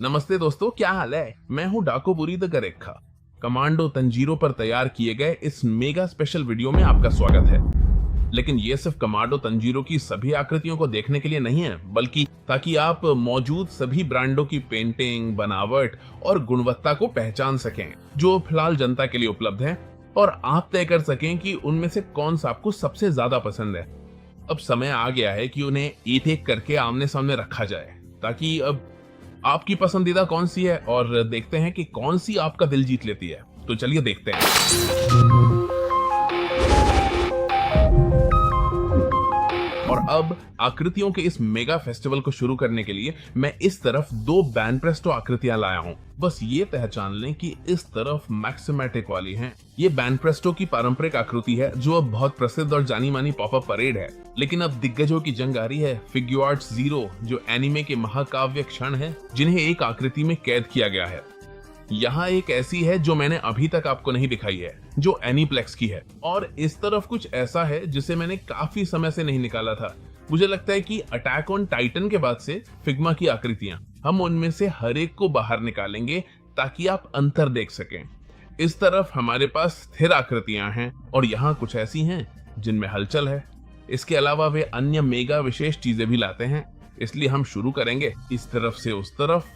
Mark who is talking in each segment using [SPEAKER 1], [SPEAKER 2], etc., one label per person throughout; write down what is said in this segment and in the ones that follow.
[SPEAKER 1] नमस्ते दोस्तों, क्या हाल है। मैं हूं डाकोपुरी द गरेखा। कमांडो तंजीरो पर तैयार किए गए इस मेगा स्पेशल वीडियो में आपका स्वागत है। लेकिन ये सिर्फ कमांडो तंजीरो की सभी आकृतियों को देखने के लिए नहीं है, बल्कि ताकि आप मौजूद सभी ब्रांडों की पेंटिंग, बनावट और गुणवत्ता को पहचान सकें जो फिलहाल जनता के लिए उपलब्ध है, और आप तय कर सकें कि उनमें से कौन सा आपको सबसे ज्यादा पसंद है। अब समय आ गया है कि उन्हें एक एक करके आमने सामने रखा जाए, ताकि अब आपकी पसंदीदा कौन सी है और देखते हैं कि कौन सी आपका दिल जीत लेती है। तो चलिए देखते हैं। और अब आकृतियों के इस मेगा फेस्टिवल को शुरू करने के लिए मैं इस तरफ दो बैनप्रेस्टो आकृतियां लाया हूं। बस ये पहचान लें कि इस तरफ मैक्सिमैटिक वाली हैं। ये बैनप्रेस्टो की पारंपरिक आकृति है जो अब बहुत प्रसिद्ध और जानी मानी पॉपअप परेड है। लेकिन अब दिग्गजों की जंग आ रही है। फिग्यूआर्ट्स ज़ीरो जो एनिमे के महाकाव्य क्षण है, जिन्हें एक आकृति में कैद किया गया है। यहाँ एक ऐसी है जो मैंने अभी तक आपको नहीं दिखाई है, जो एनीप्लेक्स की है। और इस तरफ कुछ ऐसा है जिसे मैंने काफी समय से नहीं निकाला था। मुझे लगता है कि अटैक ऑन टाइटन के बाद से फिग्मा की आकृतियां, हम उनमें से हर एक को बाहर निकालेंगे ताकि आप अंतर देख सकें। इस तरफ हमारे पास स्थिर आकृतियां हैं और यहाँ कुछ ऐसी हैं जिनमें हलचल है। इसके अलावा वे अन्य मेगा विशेष चीजें भी लाते हैं। इसलिए हम शुरू करेंगे इस तरफ से उस तरफ,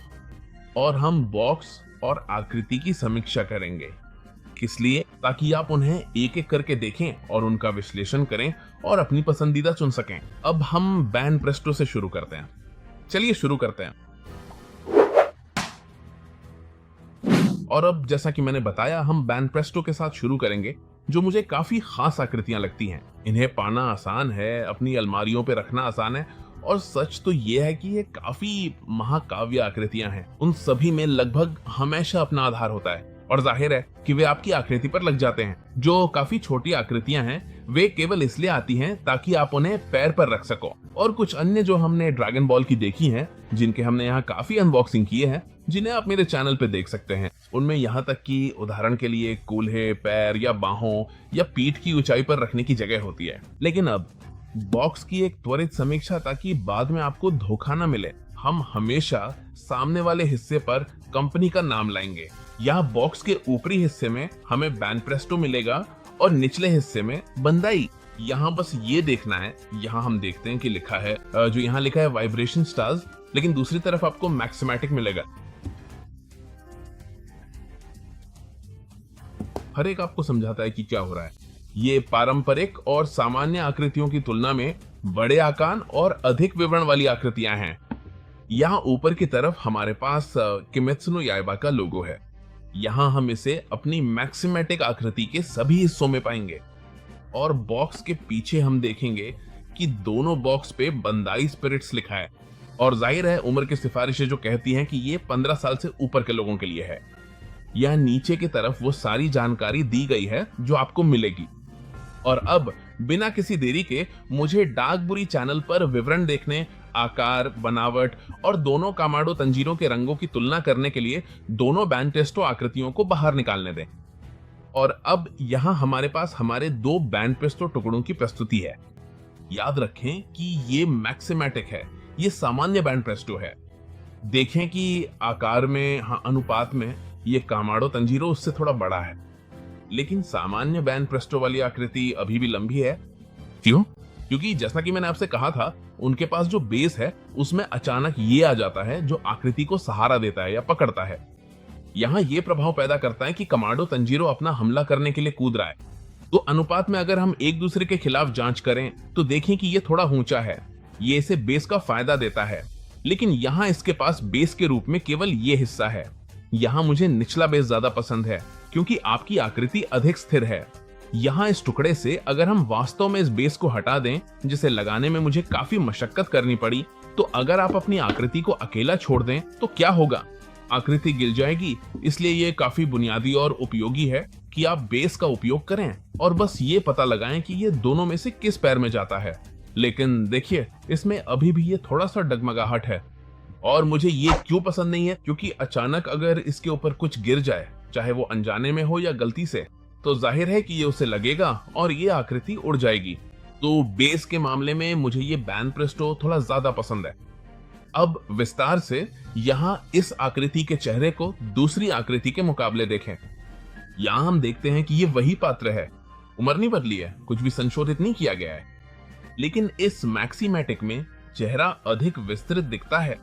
[SPEAKER 1] और हम बॉक्स और आकृति की समीक्षा करेंगे। किस लिए? ताकि आप उन्हें एक एक करके देखें और उनका विश्लेषण करें और अपनी पसंदीदा चुन सकें। अब हम बैनप्रेस्टो से शुरू करते हैं। चलिए शुरू करते हैं। और अब जैसा कि मैंने बताया, हम बैनप्रेस्टो के साथ शुरू करेंगे, जो मुझे काफी खास आकृतियां लगती हैं। इन्हें पाना आसान है, अपनी अलमारियों पे रखना आसान है, और सच तो यह है कि ये काफी महाकाव्य आकृतियां हैं। उन सभी में लगभग हमेशा अपना आधार होता है, और जाहिर है कि वे आपकी आकृति पर लग जाते हैं। जो काफी छोटी आकृतियां हैं, वे केवल इसलिए आती हैं ताकि आप उन्हें पैर पर रख सको। और कुछ अन्य जो हमने ड्रैगन बॉल की देखी हैं, जिनके हमने यहाँ काफी अनबॉक्सिंग किए हैं, जिन्हें आप मेरे चैनल पे देख सकते हैं, उनमें यहाँ तक कि उदाहरण के लिए कूल्हे, पैर या बाहों या पीठ की ऊंचाई पर रखने की जगह होती है। लेकिन अब बॉक्स की एक त्वरित समीक्षा, ताकि बाद में आपको धोखा न मिले। हम हमेशा सामने वाले हिस्से पर कंपनी का नाम लाएंगे। यहाँ बॉक्स के ऊपरी हिस्से में हमें बैनप्रेस्टो मिलेगा और निचले हिस्से में बंदाई। यहाँ बस ये देखना है, यहाँ हम देखते हैं कि लिखा है, जो यहाँ लिखा है वाइब्रेशन स्टार्स, लेकिन दूसरी तरफ आपको मैक्सिमैटिक मिलेगा। हर एक आपको समझाता है कि क्या हो रहा है। ये पारंपरिक और सामान्य आकृतियों की तुलना में बड़े आकार और अधिक विवरण वाली आकृतियां हैं। यहाँ ऊपर की तरफ हमारे पास किमेत्सु नो याइबा का लोगो है। यहाँ हम इसे अपनी मैक्सिमैटिक आकृति के सभी हिस्सों में पाएंगे। और बॉक्स के पीछे हम देखेंगे कि दोनों बॉक्स पे बंदाई स्पिरिट्स लिखा है, और जाहिर है उम्र की सिफारिशें जो कहती हैं कि ये 15 साल से ऊपर के लोगों के लिए है। यहाँ नीचे की तरफ वो सारी जानकारी दी गई है जो आपको मिलेगी। और अब बिना किसी देरी के मुझे डाकबुरी चैनल पर विवरण देखने, आकार, बनावट और दोनों कमांडो तंजीरों के रंगों की तुलना करने के लिए दोनों बैनप्रेस्टो आकृतियों को बाहर निकालने दें। और अब यहाँ हमारे पास हमारे दो बैनप्रेस्टो टुकड़ों की प्रस्तुति है। याद रखें कि ये मैक्सिमैटिक है, ये सामान्य बैनप्रेस्टो है। देखें कि आकार में, अनुपात में ये कमांडो तंजीरो उससे थोड़ा बड़ा है, लेकिन सामान्य बैनप्रेस्टो वाली आकृति अभी भी लंबी है। क्यों? क्योंकि जैसा कि मैंने आपसे कहा था, उनके पास जो बेस है उसमें अचानक ये आ जाता है जो आकृति को सहारा देता है या पकड़ता है। यहाँ ये प्रभाव पैदा करता है कि कमांडो तंजीरो अपना हमला करने के लिए कूद रहा है। तो अनुपात में अगर हम एक दूसरे के खिलाफ जांच करें तो देखें कि ये थोड़ा ऊंचा है, ये इसे बेस का फायदा देता है। लेकिन यहाँ इसके पास बेस के रूप में केवल ये हिस्सा है। यहाँ मुझे निचला बेस ज्यादा पसंद है, क्योंकि आपकी आकृति अधिक स्थिर है। यहाँ इस टुकड़े से अगर हम वास्तव में इस बेस को हटा दें, जिसे लगाने में मुझे काफी मशक्कत करनी पड़ी, तो अगर आप अपनी आकृति को अकेला छोड़ दें तो क्या होगा? आकृति गिर जाएगी। इसलिए ये काफी बुनियादी और उपयोगी है कि आप बेस का उपयोग करें और बस ये पता लगाएं कि ये दोनों में से किस पैर में जाता है। लेकिन देखिए, इसमें अभी भी ये थोड़ा सा डगमगाहट है। और मुझे ये क्यों पसंद नहीं है? क्योंकि अचानक अगर इसके ऊपर कुछ गिर जाए, चाहे वो अनजाने में हो या गलती से, तो जाहिर है कि ये उसे लगेगा और ये आकृति उड़ जाएगी। तो बेस के मामले में मुझे ये बैनप्रेस्टो थोड़ा ज्यादा पसंद है। अब विस्तार से यहाँ इस आकृति के चेहरे को दूसरी आकृति के मुकाबले देखें। यहाँ हम देखते हैं कि ये वही पात्र है, उम्र नहीं बदली है, कुछ भी संशोधित नहीं किया गया है। लेकिन इस मैक्सीमैटिक में चेहरा अधिक विस्तृत दिखता है।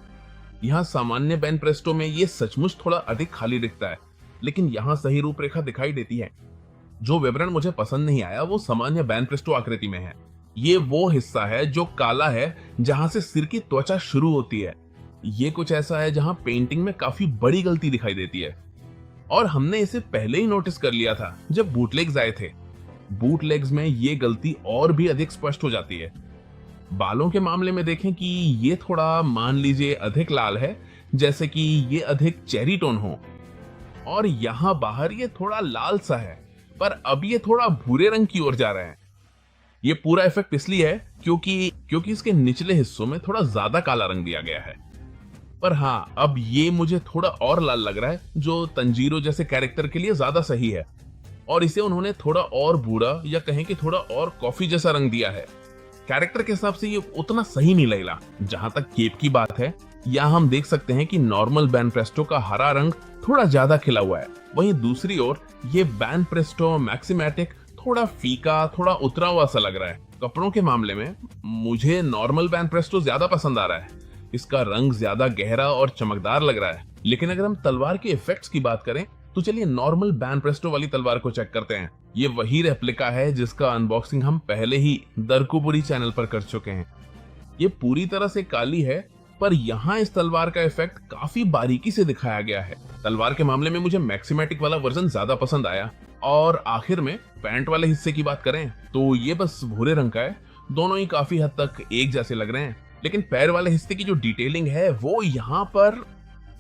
[SPEAKER 1] यहाँ सामान्य बैन प्रेस्टो में ये सचमुच थोड़ा अधिक खाली दिखता है, लेकिन यहाँ सही रूपरेखा दिखाई देती है। जो विवरण मुझे पसंद नहीं आया वो सामान्य बैन प्रेस्टो आकृति में है। ये वो हिस्सा है जो काला है, जहां से सिर की त्वचा शुरू होती है। ये कुछ ऐसा है जहां पेंटिंग में काफी बड़ी गलती दिखाई देती है, और हमने इसे पहले ही नोटिस कर लिया था जब बूटलेग्स आए थे। बूटलेग्स में ये गलती और भी अधिक स्पष्ट हो जाती है। बालों के मामले में देखें कि ये थोड़ा मान लीजिए अधिक लाल है, जैसे कि ये अधिक चेरी टोन हो, और यहाँ बाहर ये थोड़ा लाल सा है, पर अब ये थोड़ा भूरे रंग की ओर जा रहे हैं। ये पूरा इफेक्ट इसलिए है क्योंकि इसके निचले हिस्सों में थोड़ा ज्यादा काला रंग दिया गया है। पर हाँ, अब ये मुझे थोड़ा और लाल लग रहा है, जो तंजीरो जैसे कैरेक्टर के लिए ज्यादा सही है, और इसे उन्होंने थोड़ा और भूरा या कहें कि थोड़ा और कॉफी जैसा रंग दिया है। कैरेक्टर के हिसाब से ये उतना सही नहीं लगेगा। जहां तक केप की बात है, यहाँ हम देख सकते हैं कि नॉर्मल बैन प्रेस्टो का हरा रंग थोड़ा ज्यादा खिला हुआ है, वहीं दूसरी ओर ये बैन प्रेस्टो मैक्सीमैटिक थोड़ा फीका, थोड़ा उतरा हुआ सा लग रहा है। कपड़ों के मामले में मुझे नॉर्मल बैन प्रेस्टो ज्यादा पसंद आ रहा है। इसका रंग ज्यादा गहरा और चमकदार लग रहा है। लेकिन अगर हम तलवार के इफेक्ट्स की बात करें तो चलिए नॉर्मल बैन प्रेस्टो वाली तलवार को चेक करते हैं। ये वही रेप्लिका है जिसका अनबॉक्सिंग हम पहले ही दरकुबुरी चैनल पर कर चुके हैं। ये पूरी तरह से काली है, पर यहाँ इस तलवार का इफेक्ट काफी बारीकी से दिखाया गया है। तलवार के मामले में मुझे मैक्सीमैटिक वाला वर्जन ज्यादा पसंद आया। और आखिर में पैंट वाले हिस्से की बात करें तो ये बस भूरे रंग का है। दोनों ही काफी हद तक एक जैसे लग रहे हैं, लेकिन पैर वाले हिस्से की जो डिटेलिंग है वो यहाँ पर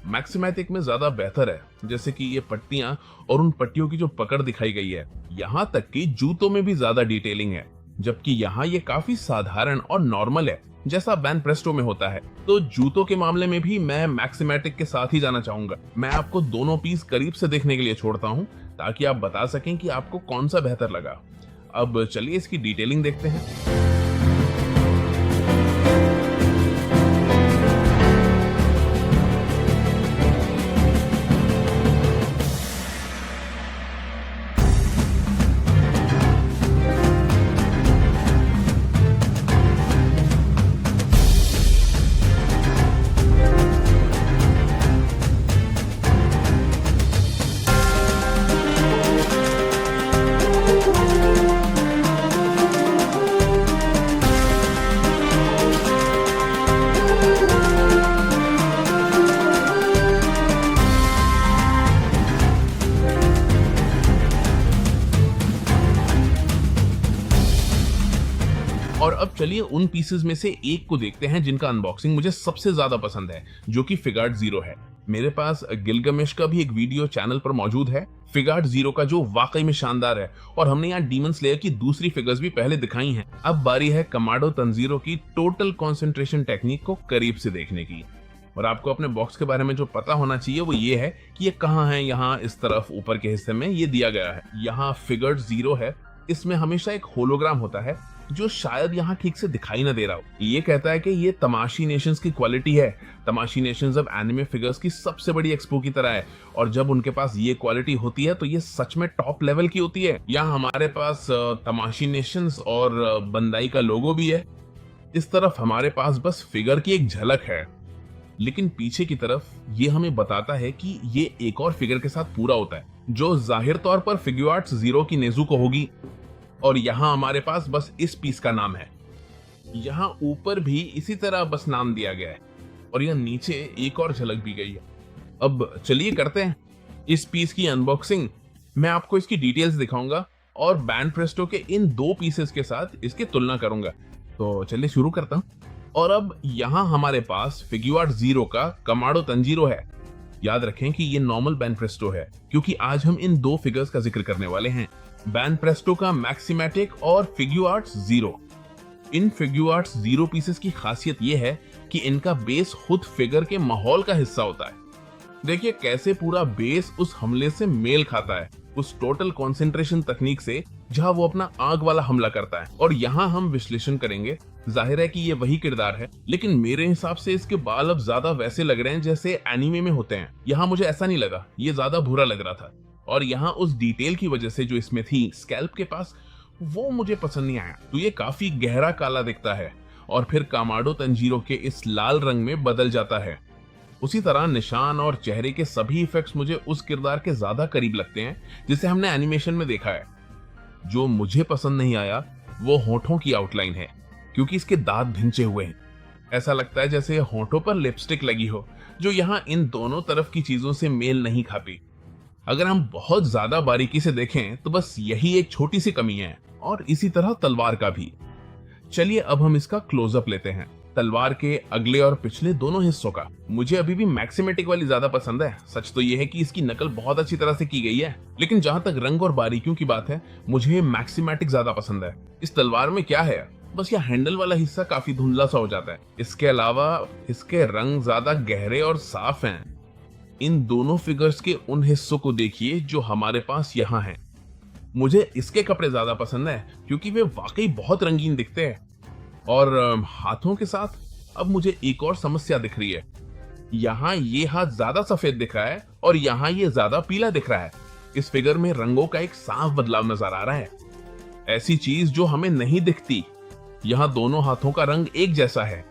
[SPEAKER 1] मैक्सीमैटिक में ज्यादा बेहतर है। जैसे कि ये पट्टियां और उन पट्टियों की जो पकड़ दिखाई गई है, यहाँ तक कि जूतों में भी ज्यादा डिटेलिंग है, जबकि यहाँ ये काफी साधारण और नॉर्मल है जैसा बैन प्रेस्टो में होता है। तो जूतों के मामले में भी मैं मैक्सीमैटिक के साथ ही जाना चाहूंगा। मैं आपको दोनों पीस करीब से देखने के लिए छोड़ता हूँ ताकि आप बता सकें कि आपको कौन सा बेहतर लगा। अब चलिए इसकी डिटेलिंग देखते हैं। और अब चलिए उन पीसेस में से एक को देखते हैं जिनका अनबॉक्सिंग मुझे सबसे ज्यादा पसंद है, जो कि फिगार्ड जीरो है। मेरे पास गिलगमेश का भी एक वीडियो चैनल पर मौजूद है, फिगार्ड जीरो का, जो वाकई में शानदार है। और हमने यहाँ डीमन स्लेयर की दूसरी फिगर्स भी पहले दिखाई हैं। अब बारी है कमाडो तंजीरो की टोटल कंसंट्रेशन टेक्निक को करीब से देखने की। और आपको अपने बॉक्स के बारे में जो पता होना चाहिए वो ये है कि ये कहाँ है। यहाँ इस तरफ ऊपर के हिस्से में ये दिया गया है। यहाँ फिगार्ड जीरो है। इसमें हमेशा एक होलोग्राम होता है जो शायद यहाँ ठीक से दिखाई ना दे रहा हो। ये कहता है कि ये तमाशी नेशंस की क्वालिटी है। तमाशी नेशंस अब एनिमे फिगर्स की सबसे बड़ी एक्सपो की तरह है, और जब उनके पास ये क्वालिटी होती है तो ये सच में टॉप लेवल की होती है। यहाँ हमारे पास तमाशी नेशंस और बंदाई का लोगो भी है। इस तरफ हमारे पास बस फिगर की एक झलक है, लेकिन पीछे की तरफ ये हमें बताता है कि ये एक और फिगर के साथ पूरा होता है, जो जाहिर तौर पर फिग्यूआर्ट्स जीरो की नेजुको होगी। और यहाँ हमारे पास बस इस पीस का नाम है। यहाँ ऊपर भी इसी तरह बस नाम दिया गया है, और यहाँ नीचे एक और झलक भी गई है। अब चलिए करते हैं इस पीस की अनबॉक्सिंग। मैं आपको इसकी डिटेल्स दिखाऊंगा और बैन प्रेस्टो के इन दो पीसेस के साथ इसकी तुलना करूंगा। तो चलिए शुरू करता हूँ। और अब यहाँ हमारे पास फिग्यूआर्ट जीरो का कमाडो तंजीरो है। याद रखें कि ये नॉर्मल बैन प्रेस्टो है, क्योंकि आज हम इन दो फिगर्स का जिक्र करने वाले हैं, बैन प्रेस्टो का मैक्सीमैटिक और फिग्यूआर्ट्स जीरो। इन फिग्यूआर्ट्स जीरो पीसेस की खासियत ये है कि इनका बेस खुद फिगर के माहौल का हिस्सा होता है। देखिए कैसे पूरा बेस उस हमले से मेल खाता है, उस टोटल कंसंट्रेशन तकनीक से, जहां वो अपना आग वाला हमला करता है। और यहाँ हम विश्लेषण करेंगे जाहिर है कि ये वही किरदार है, लेकिन मेरे हिसाब से इसके बाल अब ज्यादा वैसे लग रहे हैं जैसे एनीमे में होते हैं। यहाँ मुझे ऐसा नहीं लगा, ये ज्यादा बुरा लग रहा था। और यहाँ उस डिटेल की वजह से जो इसमें थी स्कैल्प के पास, वो मुझे पसंद नहीं आया। तो ये काफी गहरा काला दिखता है और फिर कामाडो तंजीरो के इस लाल रंग में बदल जाता है। उसी तरह निशान और चेहरे के सभी इफेक्ट्स मुझे उस किरदार के ज्यादा करीब लगते हैं जिसे हमने एनिमेशन में देखा है। जो मुझे पसंद नहीं आया वो होठों की आउटलाइन है, क्योंकि इसके दांत भिंचे हुए हैं। ऐसा लगता है जैसे होठों पर लिपस्टिक लगी हो, जो यहाँ इन दोनों तरफ की चीजों से मेल नहीं खाती। अगर हम बहुत ज्यादा बारीकी से देखें तो बस यही एक छोटी सी कमी है, और इसी तरह तलवार का भी। चलिए अब हम इसका क्लोजअप लेते हैं। तलवार के अगले और पिछले दोनों हिस्सों का। मुझे अभी भी मैक्सिमेटिक वाली ज्यादा पसंद है। सच तो यह है कि इसकी नकल बहुत अच्छी तरह से की गई है, लेकिन जहां तक रंग और बारीकियों की बात है, मुझे मैक्सिमेटिक ज्यादा पसंद है। इस तलवार में क्या है, बस यह हैंडल वाला हिस्सा काफी धुंधला सा हो जाता है। इसके अलावा इसके रंग ज्यादा गहरे और साफ हैं। इन दोनों फिगर्स के उन हिस्सों को देखिए जो हमारे पास यहाँ हैं। मुझे इसके कपड़े ज्यादा पसंद है क्योंकि वे वाकई बहुत रंगीन दिखते हैं। और हाथों के साथ अब मुझे एक और समस्या दिख रही है। यहाँ ये हाथ ज्यादा सफेद दिख रहा है और यहाँ ये ज्यादा पीला दिख रहा है। इस फिगर में रंगों का एक साफ बदलाव नजर आ रहा है, ऐसी चीज जो हमें नहीं दिखती। यहाँ दोनों हाथों का रंग एक जैसा है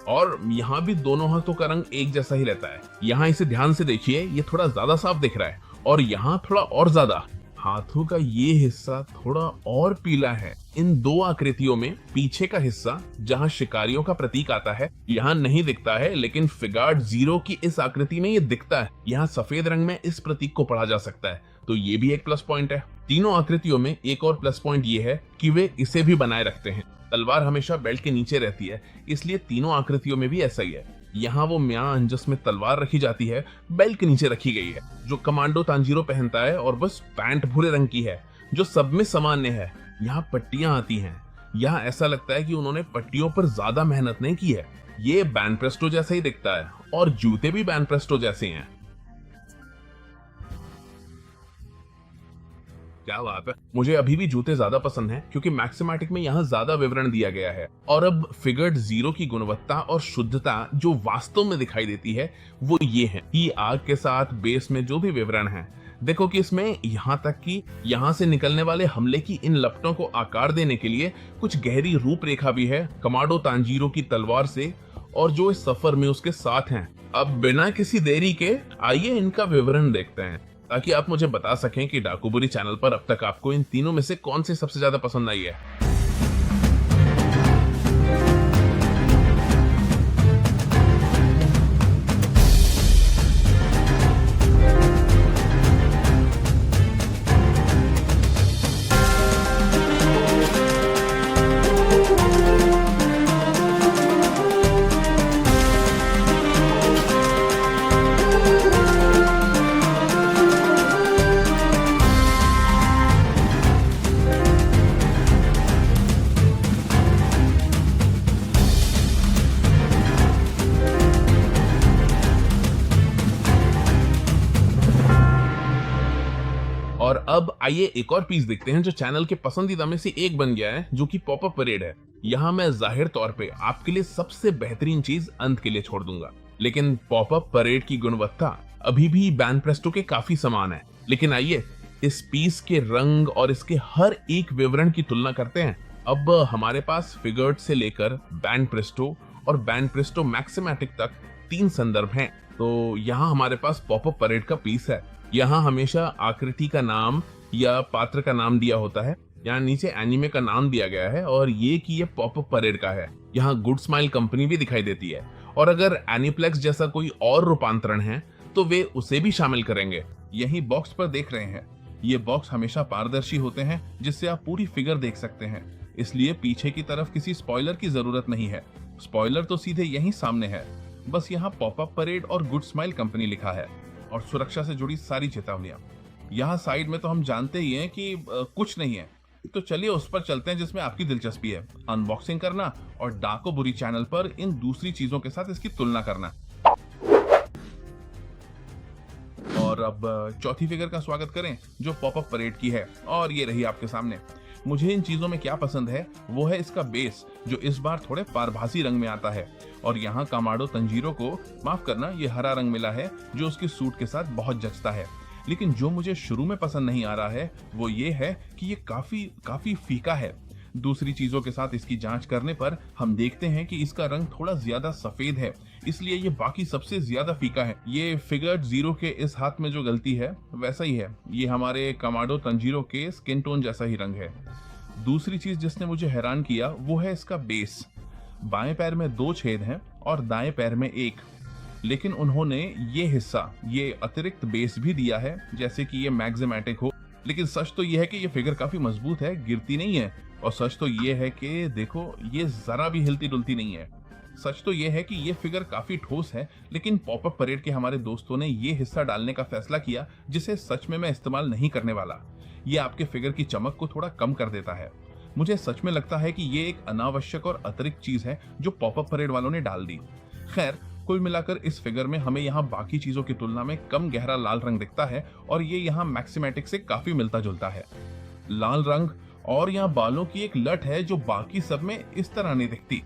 [SPEAKER 1] और यहाँ भी दोनों हाथों का रंग एक जैसा ही रहता है। यहाँ इसे ध्यान से देखिए, ये थोड़ा ज्यादा साफ दिख रहा है और यहाँ थोड़ा और ज्यादा। हाथों का ये हिस्सा थोड़ा और पीला है। इन दो आकृतियों में पीछे का हिस्सा जहां शिकारियों का प्रतीक आता है यहाँ नहीं दिखता है, लेकिन फिगार्ड जीरो की इस आकृति में ये दिखता है। यहाँ सफेद रंग में इस प्रतीक को पढ़ा जा सकता है, तो ये भी एक प्लस पॉइंट है। तीनों आकृतियों में एक और प्लस पॉइंट ये है कि वे इसे भी बनाए रखते हैं। तलवार हमेशा बेल्ट के नीचे रहती है, इसलिए तीनों आकृतियों में भी ऐसा ही है। यहाँ वो म्या अंजस में तलवार रखी जाती है, बेल्ट के नीचे रखी गई है, जो कमांडो तांजीरो पहनता है, और बस पैंट भूरे रंग की है जो सब में सामान्य है। यहाँ पट्टियां आती हैं। यहाँ ऐसा लगता है कि उन्होंने पट्टियों पर ज्यादा मेहनत नहीं की है। ये बैन प्रेस्टो जैसा ही दिखता है और जूते भी बैन प्रेस्टो जैसे हैं। क्या बात है। मुझे अभी भी जूते ज्यादा पसंद हैं क्योंकि मैक्सिमैटिक में यहाँ ज्यादा विवरण दिया गया है। और अब फिगर्ड जीरो की गुणवत्ता और शुद्धता जो वास्तव में दिखाई देती है वो ये है कि आग के साथ बेस में जो भी विवरण है, देखो कि इसमें यहाँ तक कि यहाँ से निकलने वाले हमले की इन लपटों को आकार देने के लिए कुछ गहरी रूपरेखा भी है कमाडो तांजीरो की तलवार से, और जो इस सफर में उसके साथ हैं। अब बिना किसी देरी के आइए इनका विवरण देखते हैं, ताकि आप मुझे बता सकें कि डाकुबुरी चैनल पर अब तक आपको इन तीनों में से कौन सी सबसे ज्यादा पसंद आई है। और अब आइए एक और पीस देखते हैं जो चैनल के पसंदीदा में से एक बन गया है, जो कि पॉपअप परेड है। यहाँ मैं जाहिर तौर पे आपके लिए सबसे बेहतरीन चीज अंत के लिए छोड़ दूंगा, लेकिन पॉपअप परेड की गुणवत्ता अभी भी बैन प्रेस्टो के काफी समान है। लेकिन आइए इस पीस के रंग और इसके हर एक विवरण की तुलना करते हैं। अब हमारे पास फिगर्ड से लेकर बैन प्रेस्टो और बैन प्रेस्टो मैक्सिमैटिक तक 3 संदर्भ हैं। तो यहाँ हमारे पास पॉपअप परेड का पीस है। यहाँ हमेशा आकृति का नाम या पात्र का नाम दिया होता है, यहाँ नीचे एनिमे का नाम दिया गया है और ये कि ये पॉपअप परेड का है। यहाँ गुड स्माइल कंपनी भी दिखाई देती है, और अगर एनीप्लेक्स जैसा कोई और रूपांतरण है तो वे उसे भी शामिल करेंगे।
[SPEAKER 2] यही बॉक्स पर देख रहे हैं, ये बॉक्स हमेशा पारदर्शी होते हैं जिससे आप पूरी फिगर देख सकते हैं, इसलिए पीछे की तरफ किसी स्पॉइलर की जरूरत नहीं है। स्पॉइलर तो सीधे यहीं सामने है, बस यहाँ पॉपअप परेड और गुड स्माइल कंपनी लिखा है और सुरक्षा से जुड़ी सारी चेतावनियां। यहाँ साइड में तो हम जानते ही हैं कि कुछ नहीं है, तो चलिए उस पर चलते हैं जिसमें आपकी दिलचस्पी है, अनबॉक्सिंग करना और डाकुबुरी चैनल पर इन दूसरी चीजों के साथ इसकी तुलना करना। और अब चौथी फिगर का स्वागत करें जो पॉपअप परेड की है, और ये रही आपके सामने। मुझे इन चीजों में क्या पसंद है वो है इसका बेस, जो इस बार थोड़े पारभासी रंग में आता है। और यहाँ कामाडो तंजीरो को, माफ करना, ये हरा रंग मिला है जो उसके सूट के साथ बहुत जचता है। लेकिन जो मुझे शुरू में पसंद नहीं आ रहा है वो ये है कि ये काफी फीका है। दूसरी चीजों के साथ इसकी जांच करने पर हम देखते हैं कि इसका रंग थोड़ा ज्यादा सफेद है, इसलिए ये बाकी सबसे ज्यादा फीका है। ये फिगर 0 के इस हाथ में जो गलती है वैसा ही है, ये हमारे कामाडो तंजीरो के स्किन टोन जैसा ही रंग है। दूसरी चीज जिसने मुझे हैरान किया वो है इसका बेस। बाएं पैर में 2 छेद हैं और दाएं पैर में 1, लेकिन उन्होंने ये हिस्सा, ये अतिरिक्त बेस भी दिया है जैसे कि ये मैग्नेटिक हो। लेकिन सच तो ये है कि ये फिगर काफी मजबूत है, गिरती नहीं है। और सच तो ये है कि देखो, ये जरा भी हिलती डुलती नहीं है। सच तो ये है कि ये फिगर काफी ठोस है, लेकिन पॉपअप परेड के हमारे दोस्तों ने ये हिस्सा डालने का फैसला किया जिसे सच में मैं इस्तेमाल नहीं करने वाला। ये आपके फिगर की चमक को थोड़ा कम कर देता है। मुझे सच में लगता है कि ये एक अनावश्यक और अतिरिक्त चीज है जो पॉपअप परेड वालों ने डाल दी। खैर, कुल मिलाकर इस फिगर में हमें यहाँ बाकी चीजों की तुलना में कम गहरा लाल रंग दिखता है और ये यहाँ मैक्सिमैटिक से काफी मिलता जुलता है। लाल रंग और यहाँ बालों की एक लट है जो बाकी सब में इस तरह नहीं दिखती।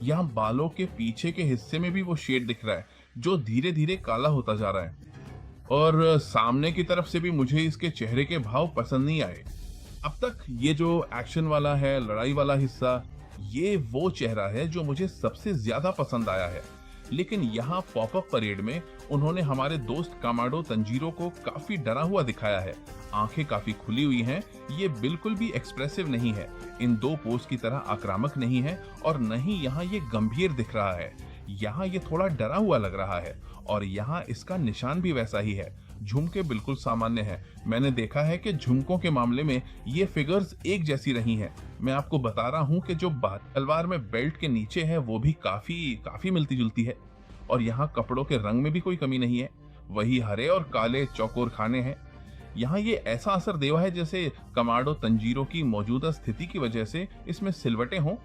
[SPEAKER 2] यहाँ बालों के पीछे के हिस्से में भी वो शेड दिख रहा है जो धीरे धीरे काला होता जा रहा है। और सामने की तरफ से भी मुझे इसके चेहरे के भाव पसंद नहीं आए। अब तक ये जो एक्शन वाला है, लड़ाई वाला हिस्सा, ये वो चेहरा है जो मुझे सबसे ज्यादा पसंद आया है। लेकिन यहाँ पॉपअप परेड में उन्होंने हमारे दोस्त कामाडो तंजीरो को काफी डरा हुआ दिखाया है। आंखें काफी खुली हुई हैं, ये बिल्कुल भी एक्सप्रेसिव नहीं है, इन 2 पोज की तरह आक्रामक नहीं है और न ही यहाँ ये गंभीर दिख रहा है। यहाँ ये थोड़ा डरा हुआ लग रहा है और यहाँ इसका निशान भी वैसा ही है। झुमके बिल्कुल सामान्य है। मैंने देखा है कि झुमकों के मामले में ये फिगर्स एक जैसी रही हैं। मैं आपको बता रहा हूँ कि जो बात तलवार में बेल्ट के नीचे है वो भी काफी मिलती जुलती है। और यहाँ कपड़ों के रंग में भी कोई कमी नहीं है, वही हरे और काले चौकोर खाने हैं। यहाँ ये ऐसा असर देवा है जैसे कामाडो तंजीरो की मौजूदा स्थिति की वजह से इसमें सिलवटें हों।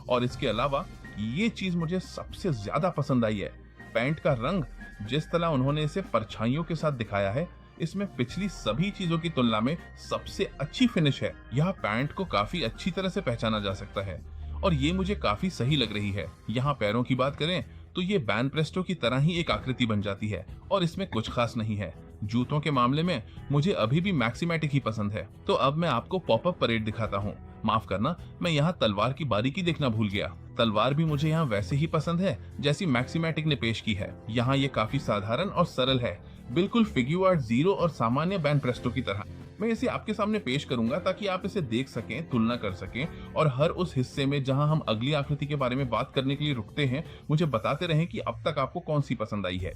[SPEAKER 2] और इसके अलावा ये चीज मुझे सबसे ज्यादा पसंद आई है, पैंट का रंग। जिस तरह उन्होंने इसे परछाइयों के साथ दिखाया है, इसमें पिछली सभी चीजों की तुलना में सबसे अच्छी फिनिश है। यह पैंट को काफी अच्छी तरह से पहचाना जा सकता है और ये मुझे काफी सही लग रही है। यहाँ पैरों की बात करें तो ये बैन प्रेस्टो की तरह ही एक आकृति बन जाती है और इसमें कुछ खास नहीं है। जूतों के मामले में मुझे अभी भी मैक्सिमैटिक ही पसंद है। तो अब मैं आपको पॉपअप परेड दिखाता हूँ। माफ करना, मैं यहाँ तलवार की बारीकी देखना भूल गया। तलवार भी मुझे यहाँ वैसे ही पसंद है जैसी मैक्सिमैटिक ने पेश की है। यहाँ ये काफी साधारण और सरल है, बिल्कुल फिग्यूआर्ट 0 और सामान्य बैन प्रेस्टो की तरह। मैं इसे आपके सामने पेश करूंगा ताकि आप इसे देख सकें, तुलना कर सकें और हर उस हिस्से में जहां हम अगली आकृति के बारे में बात करने के लिए रुकते हैं, मुझे बताते रहें कि अब तक आपको कौन सी पसंद आई है।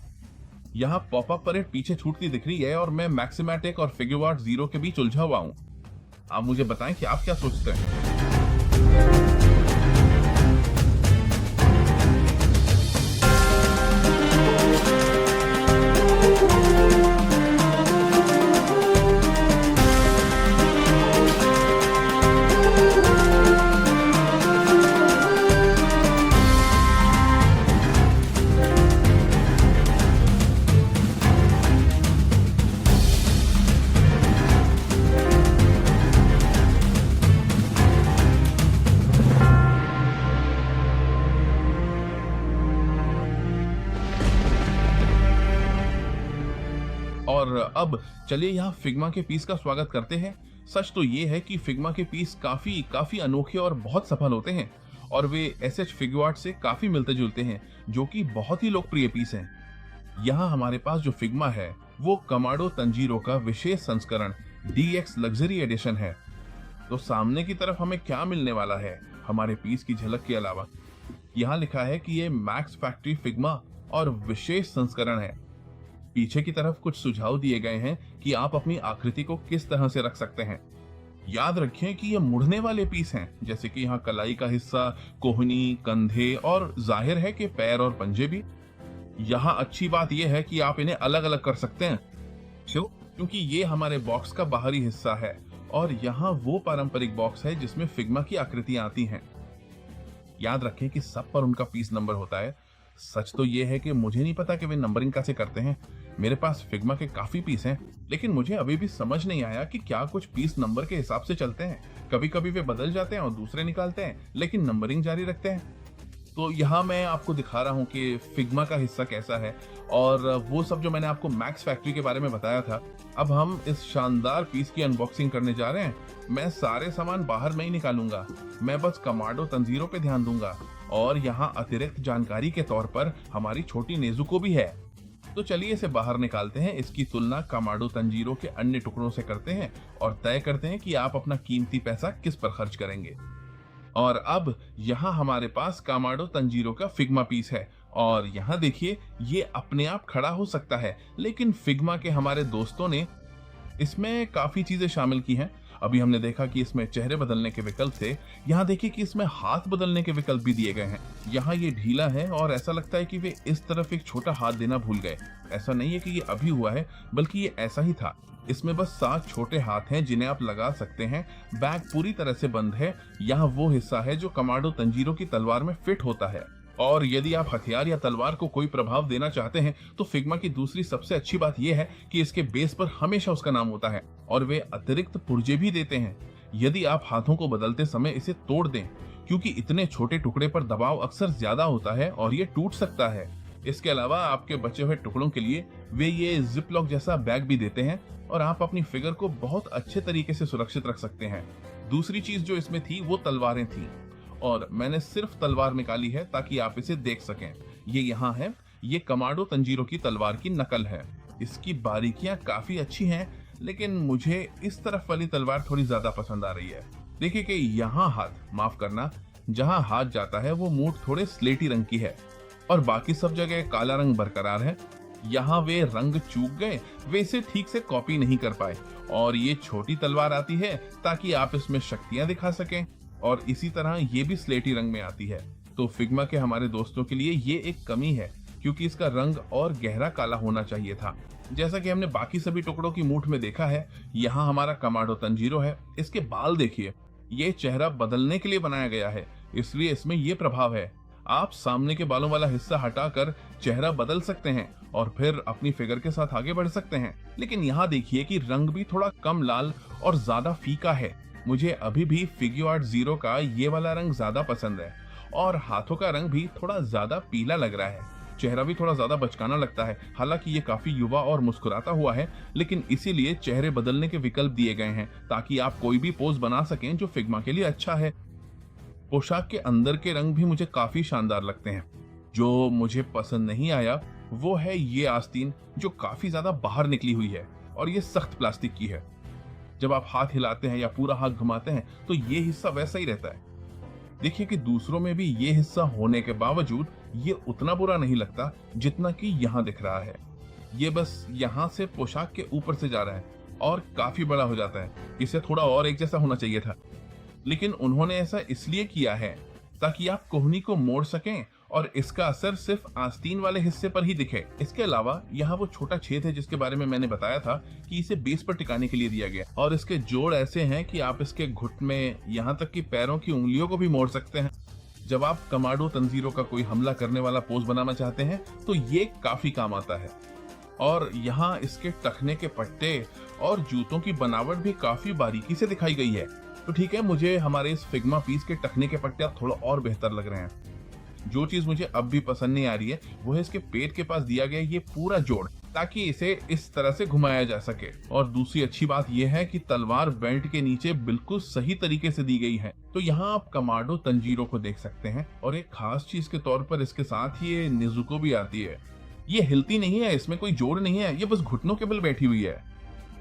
[SPEAKER 2] यहाँ पॉपअप परेड पीछे छूटती दिख रही है और मैं मैक्सिमैटिक और फिग्यूआर्ट 0 के बीच उलझा हुआ हूँ। आप मुझे बताएं कि आप क्या सोचते हैं। और अब चलिए यहाँ फिग्मा के पीस का स्वागत करते हैं। सच तो ये है कि फिग्मा के पीस काफी अनोखे और बहुत सफल होते हैं और वे एसएच फिग्यूआर्ट से काफी मिलते जुलते हैं, जो कि बहुत ही लोकप्रिय पीस हैं। यहाँ हमारे पास जो फिग्मा है वो कामाडो तंजीरो का विशेष संस्करण DX लग्जरी एडिशन है। तो सामने की तरफ हमें क्या मिलने वाला है हमारे पीस की झलक के अलावा? यहाँ लिखा है कि ये मैक्स फैक्ट्री फिग्मा और विशेष संस्करण है। पीछे की तरफ कुछ सुझाव दिए गए हैं कि आप अपनी आकृति को किस तरह से रख सकते हैं। याद रखें कि ये मुड़ने वाले पीस हैं, जैसे कि यहाँ कलाई का हिस्सा, कोहनी, कंधे और जाहिर है कि पैर और पंजे भी। यहाँ अच्छी बात यह है कि आप इन्हें अलग अलग कर सकते हैं। क्यों? क्योंकि ये हमारे बॉक्स का बाहरी हिस्सा है और यहाँ वो पारंपरिक बॉक्स है जिसमें फिग्मा की आकृतियां आती हैं। याद रखें कि सब पर उनका पीस नंबर होता है। सच तो ये है कि मुझे नहीं पता कि वे नंबरिंग कैसे करते हैं, मेरे पास फिग्मा के काफी पीस हैं, लेकिन मुझे अभी भी समझ नहीं आया कि क्या कुछ पीस नंबर के हिसाब से चलते हैं। कभी कभी वे बदल जाते हैं और दूसरे निकालते हैं, लेकिन नंबरिंग जारी रखते हैं। तो यहाँ मैं आपको दिखा रहा हूँ कि फिग्मा का हिस्सा कैसा है, और वो सब जो मैंने आपको मैक्स फैक्ट्री के बारे में बताया था। अब हम इस शानदार पीस की अनबॉक्सिंग करने जा रहे हैं। मैं सारे सामान बाहर में ही निकालूंगा, मैं बस कमांडो तंजीरों पे ध्यान दूंगा, और यहाँ अतिरिक्त जानकारी के तौर पर हमारी छोटी नेजुको भी है। तो चलिए इसे बाहर निकालते हैं, इसकी तुलना कमांडो तंजीरों के अन्य टुकड़ों से करते हैं और तय करते हैं कि आप अपना कीमती पैसा किस पर खर्च करेंगे। और अब यहाँ हमारे पास कमांडो तंजीरो का फिग्मा पीस है, और यहाँ देखिए ये अपने आप खड़ा हो सकता है, लेकिन फिग्मा के हमारे दोस्तों ने इसमें काफी चीजें शामिल की हैं। अभी हमने देखा कि इसमें चेहरे बदलने के विकल्प थे, यहाँ देखिए कि इसमें हाथ बदलने के विकल्प भी दिए गए हैं। यहाँ ये ढीला है और ऐसा लगता है कि वे इस तरफ एक छोटा हाथ देना भूल गए। ऐसा नहीं है कि ये अभी हुआ है, बल्कि ये ऐसा ही था। इसमें बस 7 छोटे हाथ हैं जिन्हें आप लगा सकते हैं। बैग पूरी तरह से बंद है। यहाँ वो हिस्सा है जो कमांडो तंजीरो की तलवार में फिट होता है। और यदि आप हथियार या तलवार को कोई प्रभाव देना चाहते हैं तो फिग्मा की दूसरी सबसे अच्छी बात यह है कि इसके बेस पर हमेशा उसका नाम होता है, और वे अतिरिक्त पुर्जे भी देते हैं यदि आप हाथों को बदलते समय इसे तोड़ दें, क्योंकि इतने छोटे टुकड़े पर दबाव अक्सर ज्यादा होता है और ये टूट सकता है। इसके अलावा आपके बचे हुए टुकड़ों के लिए वे ये जिप लॉक जैसा बैग भी देते हैं, और आप अपनी फिगर को बहुत अच्छे तरीके से सुरक्षित रख सकते हैं। दूसरी चीज जो इसमें थी वो तलवारें थी, और मैंने सिर्फ तलवार निकाली है ताकि आप इसे देख सकें। ये यहाँ है, ये कमांडो तंजीरो की तलवार की नकल है। इसकी बारीकियां काफी अच्छी हैं, लेकिन मुझे इस तरफ वाली तलवार थोड़ी ज्यादा पसंद आ रही है। देखिए कि यहाँ हाथ, माफ करना, जहाँ हाथ जाता है वो मूठ थोड़े स्लेटी रंग की है, और बाकी सब जगह काला रंग बरकरार है। यहाँ वे रंग चूक गए, वे इसे ठीक से कॉपी नहीं कर पाए, और ये छोटी तलवार आती है ताकि आप इसमें शक्तियां दिखा सकें, और इसी तरह ये भी स्लेटी रंग में आती है। तो फिग्मा के हमारे दोस्तों के लिए ये एक कमी है, क्योंकि इसका रंग और गहरा काला होना चाहिए था। जैसा कि हमने बाकी सभी टुकड़ों की मूठ में देखा है, यहाँ हमारा कमांडो तंजीरो है। इसके बाल देखिए, ये चेहरा बदलने के लिए बनाया गया है, इसलिए इसमें ये प्रभाव है। आप सामने के बालों वाला हिस्सा हटाकर चेहरा बदल सकते हैं और फिर अपनी फिगर के साथ आगे बढ़ सकते हैं। लेकिन यहाँ देखिए कि रंग भी थोड़ा कम लाल और ज्यादा फीका है। मुझे अभी भी फिग्यो आर्ट 0 का ये वाला रंग ज्यादा पसंद है, और हाथों का रंग भी थोड़ा ज्यादा पीला लग रहा है। चेहरा भी थोड़ा ज्यादा बचकाना लगता है। हालांकि ये काफी युवा और मुस्कुराता हुआ है, लेकिन इसीलिए चेहरे बदलने के विकल्प दिए गए हैं ताकि आप कोई भी पोज बना सकें जो फिग्मा के लिए अच्छा है। पोशाक के अंदर के रंग भी मुझे काफी शानदार लगते हैं। जो मुझे पसंद नहीं आया वो है ये आस्तीन, जो काफी ज्यादा बाहर निकली हुई है, और ये सख्त प्लास्टिक की है। जब आप हाथ हिलाते हैं या पूरा हाथ घुमाते हैं तो ये हिस्सा वैसा ही रहता है। देखिए कि दूसरों में भी ये हिस्सा होने के बावजूद ये उतना बुरा नहीं लगता जितना कि यहाँ दिख रहा है। ये बस यहाँ से पोशाक के ऊपर से जा रहा है और काफी बड़ा हो जाता है। इसे थोड़ा और एक जैसा होना चाहिए था, लेकिन उन्होंने ऐसा इसलिए किया है ताकि आप कोहनी को मोड़ सकें और इसका असर सिर्फ आस्तीन वाले हिस्से पर ही दिखे। इसके अलावा यहाँ वो छोटा छेद है जिसके बारे में मैंने बताया था कि इसे बेस पर टिकाने के लिए दिया गया, और इसके जोड़ ऐसे हैं कि आप इसके घुटने, यहाँ तक कि पैरों की उंगलियों को भी मोड़ सकते हैं। जब आप कमांडो तंजीरो का कोई हमला करने वाला पोज बनाना चाहते हैं तो ये काफी काम आता है। और यहाँ इसके टखने के पट्टे और जूतों की बनावट भी काफी बारीकी से दिखाई गई है। तो ठीक है, मुझे हमारे इस फिग्मा पीस के टखने के पट्टे अब थोड़ा और बेहतर लग रहे हैं। जो चीज मुझे अब भी पसंद नहीं आ रही है वो है इसके पेट के पास दिया गया ये पूरा जोड़, ताकि इसे इस तरह से घुमाया जा सके। और दूसरी अच्छी बात यह है कि तलवार बेल्ट के नीचे बिल्कुल सही तरीके से दी गई है। तो यहाँ आप कमांडो तंजीरो को देख सकते हैं, और एक खास चीज के तौर पर इसके साथ ये नेजुको भी आती है। ये हिलती नहीं है, इसमें कोई जोड़ नहीं है, ये बस घुटनों के बल बैठी हुई है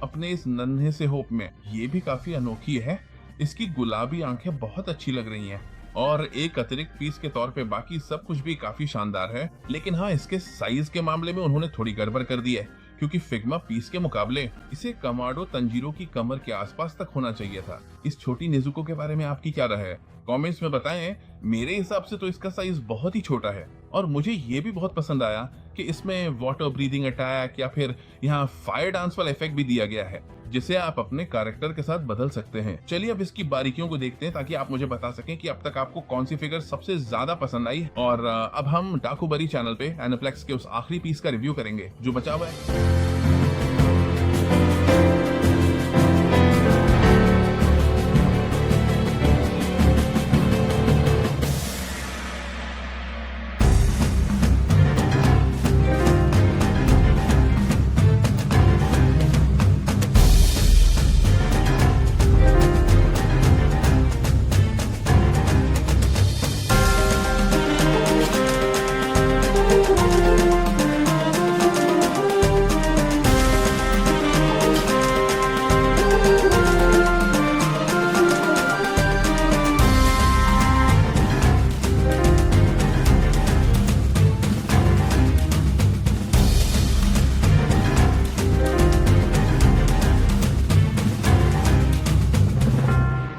[SPEAKER 2] अपने इस नन्हे से होप में। ये भी काफी अनोखी है। इसकी गुलाबी आंखें बहुत अच्छी लग रही हैं, और एक अतिरिक्त पीस के तौर पे बाकी सब कुछ भी काफी शानदार है। लेकिन हाँ, इसके साइज के मामले में उन्होंने थोड़ी गड़बड़ कर दी है, क्योंकि फिग्मा पीस के मुकाबले इसे कमांडो तंजीरो की कमर के आसपास तक होना चाहिए था। इस छोटी नेजुको के बारे में आपकी क्या राय है? कमेंट्स में बताएं। मेरे हिसाब से तो इसका साइज बहुत ही छोटा है। और मुझे ये भी बहुत पसंद आया कि इसमें वाटर ब्रीदिंग अटैक या फिर यहाँ फायर डांस वाला इफेक्ट भी दिया गया है, जिसे आप अपने कैरेक्टर के साथ बदल सकते हैं। चलिए अब इसकी बारीकियों को देखते हैं ताकि आप मुझे बता सकें कि अब तक आपको कौन सी फिगर सबसे ज्यादा पसंद आई। और अब हम डाकूबरी चैनल पे एनिप्लेक्स के उस आखिरी पीस का रिव्यू करेंगे जो बचा हुआ है।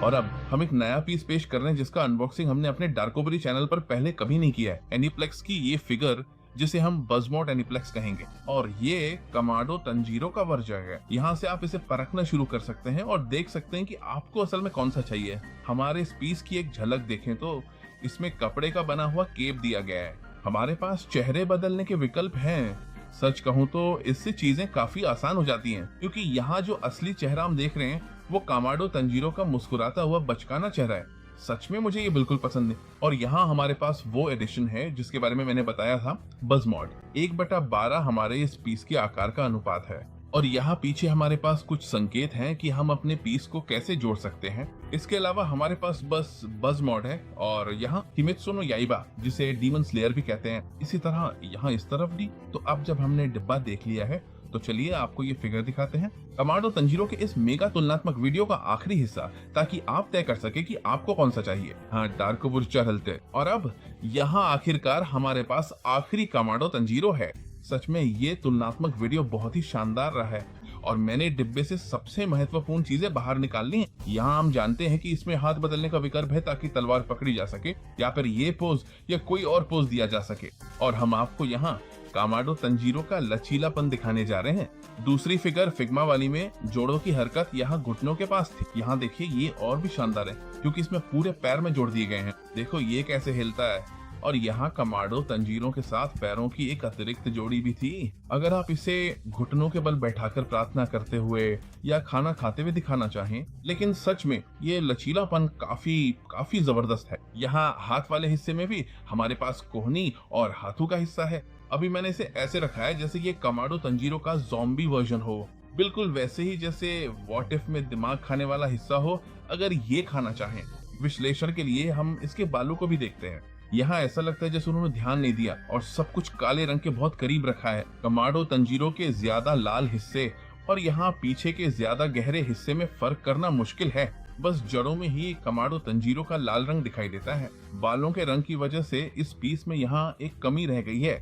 [SPEAKER 2] और अब हम एक नया पीस पेश कर रहे हैं जिसका अनबॉक्सिंग हमने अपने डार्कोबरी चैनल पर पहले कभी नहीं किया है। एनीप्लेक्स की ये फिगर जिसे हम बजमॉड एनीप्लेक्स कहेंगे, और ये कमाडो तंजीरो का वर्जन है। यहाँ से आप इसे परखना शुरू कर सकते हैं और देख सकते हैं कि आपको असल में कौन सा चाहिए। हमारे इस पीस की एक झलक देखें तो इसमें कपड़े का बना हुआ केप दिया गया है। हमारे पास चेहरे बदलने के विकल्प हैं। सच कहूँ तो इससे चीजें काफी आसान हो जाती हैं, क्योंकि यहाँ जो असली चेहरा हम देख रहे हैं वो कमाडो तंजीरो का मुस्कुराता हुआ बचकाना चेहरा है। सच में मुझे ये बिल्कुल पसंद है। और यहाँ हमारे पास वो एडिशन है जिसके बारे में मैंने बताया था, बजमॉड। 1/12 हमारे इस पीस के आकार का अनुपात है। और यहाँ पीछे हमारे पास कुछ संकेत हैं कि हम अपने पीस को कैसे जोड़ सकते हैं। इसके अलावा हमारे पास बस बजमॉड है और यहाँ किमेत्सु नो याइबा जिसे डीमन स्लेयर भी कहते हैं। इसी तरह यहाँ इस तरफ भी। तो अब जब हमने डिब्बा देख लिया है तो चलिए आपको ये फिगर दिखाते हैं, कमाडो तंजीरो के इस मेगा तुलनात्मक वीडियो का आखिरी हिस्सा, ताकि आप तय कर सके कि आपको कौन सा चाहिए। हाँ, डार्कोबुर चलते। और अब यहाँ आखिरकार हमारे पास आखिरी कमाडो तंजीरो है। सच में ये तुलनात्मक वीडियो बहुत ही शानदार रहा है और मैंने डिब्बे से सबसे महत्वपूर्ण चीजें बाहर निकाल ली हैं। यहाँ हम जानते हैं कि इसमें हाथ बदलने का विकल्प है ताकि तलवार पकड़ी जा सके या फिर ये पोज या कोई और पोज दिया जा सके। और हम आपको यहाँ कमाडो तंजीरो का लचीलापन दिखाने जा रहे हैं। दूसरी फिगर फिग्मा वाली में जोड़ों की हरकत यहाँ घुटनों के पास थी। यहाँ देखिए ये और भी शानदार है क्योंकि इसमें पूरे पैर में जोड़ दिए गए हैं। देखो ये कैसे हिलता है। और यहाँ कमाडो तंजीरों के साथ पैरों की एक अतिरिक्त जोड़ी भी थी। अगर आप इसे घुटनों के बल बैठाकर प्रार्थना करते हुए या खाना खाते हुए दिखाना चाहें, लेकिन सच में ये लचीलापन काफी जबरदस्त है। यहाँ हाथ वाले हिस्से में भी हमारे पास कोहनी और हाथों का हिस्सा है। अभी मैंने इसे ऐसे रखा है जैसे ये कमाडो तंजीरो का ज़ॉम्बी वर्जन हो, बिल्कुल वैसे ही जैसे व्हाट इफ में दिमाग खाने वाला हिस्सा हो अगर ये खाना चाहें। विश्लेषण के लिए हम इसके बालों को भी देखते हैं। यहाँ ऐसा लगता है जैसे उन्होंने ध्यान नहीं दिया और सब कुछ काले रंग के बहुत करीब रखा है। कमाडो तंजीरो के ज्यादा लाल हिस्से और यहाँ पीछे के ज्यादा गहरे हिस्से में फर्क करना मुश्किल है। बस जड़ों में ही कमाडो तंजीरो का लाल रंग दिखाई देता है। बालों के रंग की वजह से इस पीस में यहाँ एक कमी रह गई है।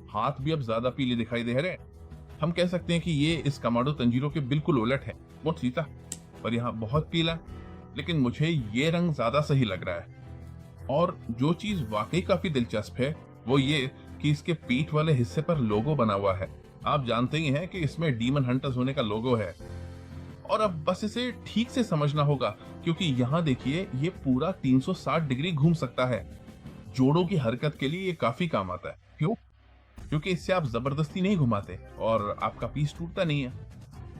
[SPEAKER 2] हाथ भी अब ज्यादा पीले दिखाई दे रहे हैं। हम कह सकते हैं कि ये इस कमाडो तंजीरो के बिल्कुल उलट है। बहुत सीता और यहाँ बहुत पीला, लेकिन मुझे ये रंग ज्यादा सही लग रहा है। और जो चीज वाकई काफी दिलचस्प है वो ये कि इसके पीठ वाले हिस्से पर लोगो बना हुआ है। आप जानते ही हैं कि इसमें डीमन हंटर्स होने का लोगो है। और अब बस इसे ठीक से समझना होगा क्योंकि यहाँ देखिए ये पूरा 360 डिग्री घूम सकता है। जोड़ों की हरकत के लिए ये काफी काम आता है। क्यों? क्योंकि इससे आप जबरदस्ती नहीं घुमाते और आपका पीस टूटता नहीं है।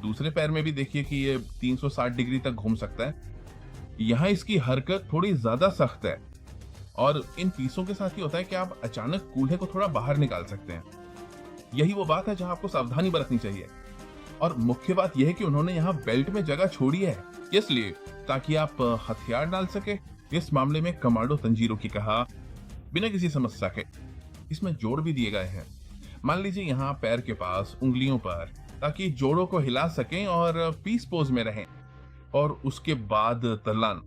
[SPEAKER 2] दूसरे पैर में भी देखिए कि ये 360 डिग्री तक घूम सकता है। यहाँ इसकी हरकत थोड़ी ज्यादा सख्त है और इन पीसों के साथ ही होता है कि आप अचानक कूल्हे को थोड़ा बाहर निकाल सकते हैं। यही वो बात है जहां आपको सावधानी बरतनी चाहिए। और मुख्य बात यह है कि उन्होंने यहाँ बेल्ट में जगह छोड़ी है, इसलिए ताकि आप हथियार डाल सके। इस मामले में कमाडो तंजीरो की कहा बिना किसी समस्या के इसमें जोड़ भी दिए गए हैं। मान लीजिए यहाँ पैर के पास उंगलियों पर, ताकि जोड़ों को हिला सकें और पीस पोज में रहें। और उसके बाद तर्लान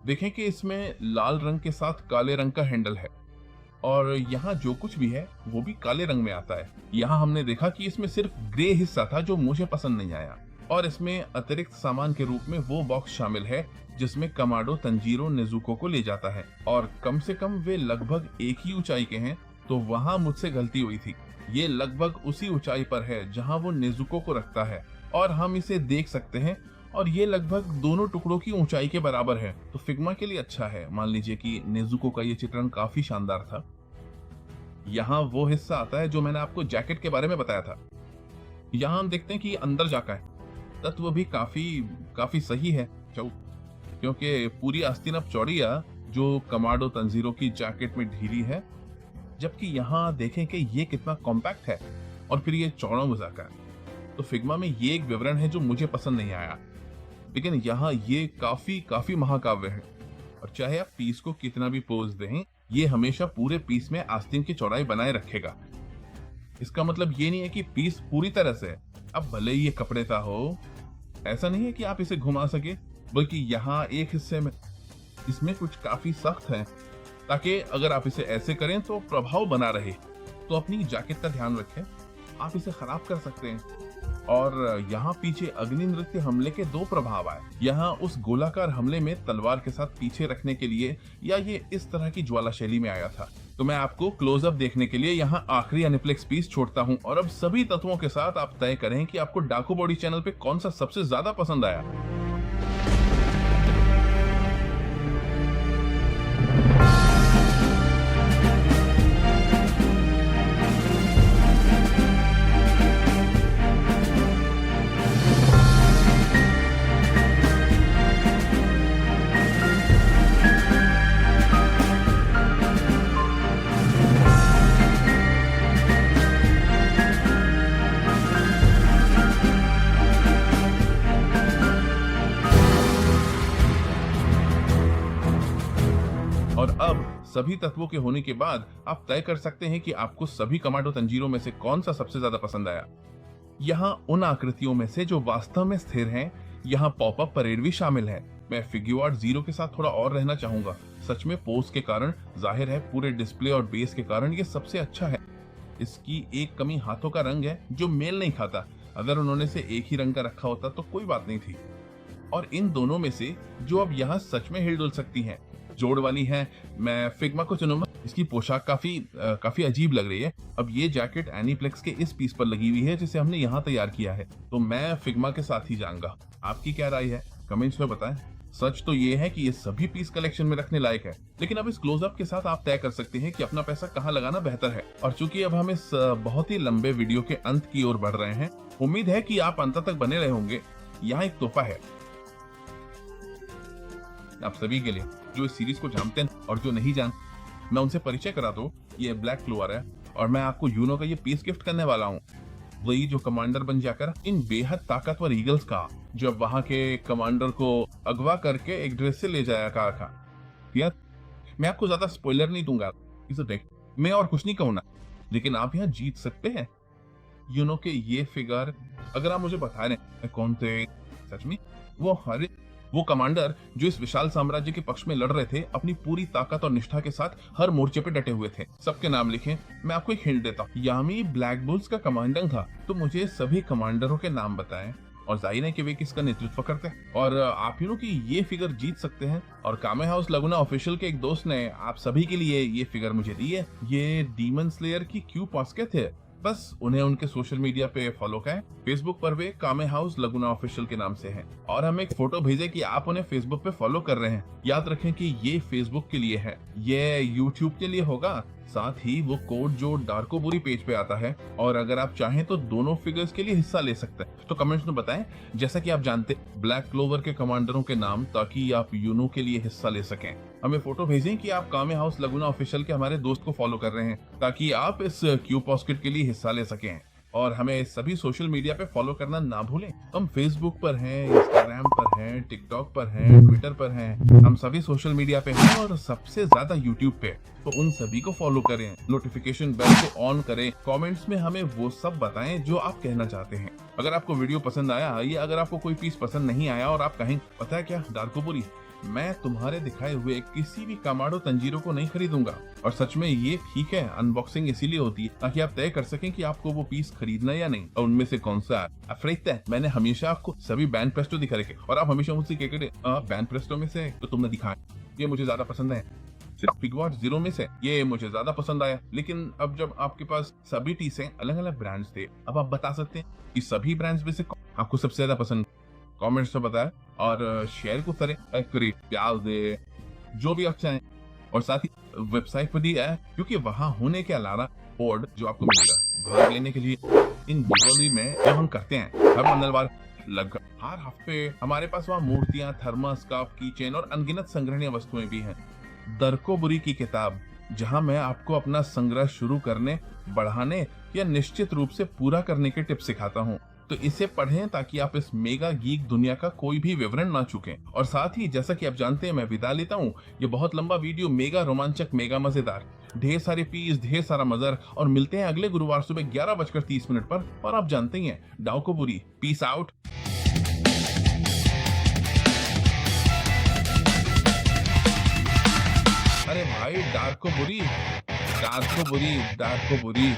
[SPEAKER 2] देखें कि इसमें लाल रंग के साथ काले रंग का हैंडल है और यहाँ जो कुछ भी है वो भी काले रंग में आता है। यहाँ हमने देखा कि इसमें सिर्फ ग्रे हिस्सा था जो मुझे पसंद नहीं आया और इसमें अतिरिक्त सामान के रूप में वो बॉक्स शामिल है जिसमें कमाडो तंजीरो नेजुको को ले जाता है और कम से कम वे लगभग एक ही ऊंचाई के हैं तो वहां मुझसे गलती हुई थी। ये लगभग उसी ऊंचाई पर है जहां वो नेजुको को रखता है और हम इसे देख सकते हैं, और ये लगभग दोनों टुकड़ों की ऊंचाई के बराबर है। तो फिग्मा के लिए अच्छा है। मान लीजिए कि नेजुको का ये चित्रण काफी शानदार था। यहाँ वो हिस्सा आता है जो मैंने आपको जैकेट के बारे में बताया था। यहाँ हम देखते हैं कि अंदर जाका है। तत्व भी काफी सही है, क्योंकि पूरी आस्तीन अब चौड़ी है जो कमांडो तंजीरो की जैकेट में ढीली है, जबकि यहाँ देखें कि ये कितना कॉम्पैक्ट है और फिर ये चौड़ा मुजाका है। तो फिग्मा में ये एक विवरण है जो मुझे पसंद नहीं आया, लेकिन यहाँ ये काफी महाकाव्य है। और चाहे आप पीस को कितना भी पोज दें, ये हमेशा पूरे पीस में आस्तीन की चौड़ाई बनाए रखेगा। इसका मतलब ये नहीं है कि पीस पूरी तरह से, अब भले ही ये कपड़े का हो, ऐसा नहीं है कि आप इसे घुमा सके, बल्कि यहाँ एक हिस्से में इसमें कुछ काफी सख्त है, ताकि अगर आप इसे ऐसे करें तो प्रभाव बना रहे। तो अपनी जैकेट का ध्यान रखें, आप इसे खराब कर सकते हैं। और यहाँ पीछे अग्नि नृत्य हमले के 2 प्रभाव आए। यहाँ उस गोलाकार हमले में तलवार के साथ पीछे रखने के लिए, या ये इस तरह की ज्वाला शैली में आया था। तो मैं आपको क्लोजअप देखने के लिए यहाँ आखिरी एनिप्लेक्स पीस छोड़ता हूँ, और अब सभी तत्वों के साथ आप तय करें कि आपको डाकू बॉडी चैनल पे कौन सा सबसे ज्यादा पसंद आया। और अब सभी तत्वों के होने के बाद आप तय कर सकते हैं कि आपको सभी कमांडो तंजीरों में से कौन सा सबसे ज्यादा पसंद आया। यहाँ उन आकृतियों में से जो वास्तव में स्थिर हैं, यहाँ पॉपअप परेड भी शामिल है। मैं फिग्यू आर्ट 0 के साथ थोड़ा और रहना चाहूंगा। सच में पोज के कारण जाहिर है, पूरे डिस्प्ले और बेस के कारण ये सबसे अच्छा है। इसकी एक कमी हाथों का रंग है जो मेल नहीं खाता। अगर उन्होंने से एक ही रंग का रखा होता तो कोई बात नहीं थी। और इन दोनों में से जो अब यहाँ सच में हिलडुल सकती हैं, जोड़ वाली है, मैं फिग्मा को चुनूंगा। इसकी पोशाक काफी अजीब लग रही है। अब ये जैकेट एनीप्लेक्स के इस पीस पर लगी हुई है जिसे हमने यहाँ तैयार किया है, तो मैं फिग्मा के साथ ही जाऊंगा। आपकी क्या राय है, कमेंट्स में बताएं। सच तो ये है कि ये सभी पीस कलेक्शन में रखने लायक है, लेकिन अब इस क्लोजअप के साथ आप तय कर सकते हैं कि अपना पैसा कहाँ लगाना बेहतर है। और चूंकि अब हम इस बहुत ही लंबे वीडियो के अंत की ओर बढ़ रहे हैं, उम्मीद है कि आप अंत तक बने रहे होंगे। यहाँ एक तोहफा है आप सभी के लिए, जो इस सीरीज को जानते हैं और जो नहीं जान, मैं उनसे परिचय करा दूं। ये ब्लैक क्लोवर है और मैं आपको यूनो का ये पीस गिफ्ट करने वाला हूँ। वही जो कमांडर बन जाकर इन बेहद ताकतवर ईगल्स का, जो वहां के कमांडर को अगवा करके एक ड्रेस से ले जाया था। यार मैं आपको ज्यादा स्पॉइलर नहीं दूंगा, इसे देख, मैं और कुछ नहीं कहूंगा, लेकिन आप यहाँ जीत सकते हैं यूनो के ये फिगर। अगर आप मुझे बता रहे कौन थे, सच में वो कमांडर जो इस विशाल साम्राज्य के पक्ष में लड़ रहे थे, अपनी पूरी ताकत और निष्ठा के साथ हर मोर्चे पे डटे हुए थे। सबके नाम लिखें। मैं आपको एक हिंट देता हूँ, यामी ब्लैक बुल्स का कमांडर था, तो मुझे सभी कमांडरों के नाम बताएं और जाहिर है कि वे किसका नेतृत्व करते हैं। और आप यूनो की ये फिगर जीत सकते हैं। और कामे हाउस लगुना ऑफिशियल के एक दोस्त ने आप सभी के लिए ये फिगर मुझे दी है। ये डीमन स्लेयर की क्यू पॉस्केट है। बस उन्हें उनके सोशल मीडिया पे फॉलो करें। फेसबुक पर वे कामे हाउस लगुना ऑफिशियल के नाम से हैं, और हमें एक फोटो भेजें कि आप उन्हें फेसबुक पे फॉलो कर रहे हैं। याद रखें कि ये फेसबुक के लिए है, ये यूट्यूब के लिए होगा। साथ ही वो कोड जो डार्कोबुरी पेज पे आता है, और अगर आप चाहें तो दोनों फिगर्स के लिए हिस्सा ले सकते हैं। तो कमेंट्स में बताएं, जैसा कि आप जानते, ब्लैक क्लोवर के कमांडरों के नाम, ताकि आप यूनो के लिए हिस्सा ले सकें। हमें फोटो भेजें कि आप कामे हाउस लगुना ऑफिशियल के हमारे दोस्त को फॉलो कर रहे हैं, ताकि आप इस क्यू पॉस्केट के लिए हिस्सा ले सकें। और हमें सभी सोशल मीडिया पे फॉलो करना ना भूलें। हम फेसबुक पर हैं, इंस्टाग्राम पर हैं, टिकटॉक पर हैं, ट्विटर पर हैं। हम सभी सोशल मीडिया पे हैं, और सबसे ज्यादा यूट्यूब पे। तो उन सभी को फॉलो करें, नोटिफिकेशन बेल को ऑन करें, कमेंट्स में हमें वो सब बताएं जो आप कहना चाहते हैं। अगर आपको वीडियो पसंद आया, या अगर आपको कोई पीस पसंद नहीं आया और आप कहें पता है क्या डार्कोबुरी, मैं तुम्हारे दिखाए हुए किसी भी कमांडो तंजीरों को नहीं खरीदूंगा। और सच में ये ठीक है, अनबॉक्सिंग इसीलिए होती है ताकि आप तय कर सकें कि आपको वो पीस खरीदना या नहीं, और उनमें से कौन सा है। मैंने हमेशा आपको सभी बैंड प्रेस्टो दिखा रखे, और आप हमेशा मुझसे कहते बैंड प्रेस्टो में से तो तुमने दिखाया, ये मुझे ज्यादा पसंद है। सिर्फ फिगवाट जीरो में से ये मुझे ज्यादा पसंद आया। लेकिन अब जब आपके पास सभी टी से अलग अलग ब्रांड्स थे, अब आप बता सकते हैं कि सभी ब्रांड्स में से आपको सबसे ज्यादा पसंद? कमेंट्स में बताएं और शेयर को करें, प्यार दे, जो भी आप चाहें। और साथ ही वेबसाइट पर भी है, क्योंकि वहां होने के अलावा कोड जो आपको मिलेगा भाग लेने के लिए इन दीपावली में जो हम करते हैं हर मंगलवार लगभग हर हफ्ते, हमारे पास वहाँ मूर्तियां, थर्मस, कप, कीचेन और अनगिनत संग्रहणीय वस्तुएं भी हैं। दरको बुरी की किताब, जहां मैं आपको अपना संग्रह शुरू करने, बढ़ाने या निश्चित रूप से पूरा करने के टिप्स सिखाता हूं। तो इसे पढ़ें ताकि आप इस मेगा गीक दुनिया का कोई भी विवरण ना चूकें। और साथ ही जैसा कि आप जानते हैं मैं विदा लेता हूं, ये बहुत लंबा वीडियो मेगा रोमांचक, मेगा मजेदार, ढेर सारे पीस, ढेर सारा मजर। और मिलते हैं अगले गुरुवार सुबह 11:30 पर। और आप जानते ही हैं, डाको बुरी, पीस आउट। अरे भाई, डार्को बुरी, डार्को बुरी, डार्को बुरी।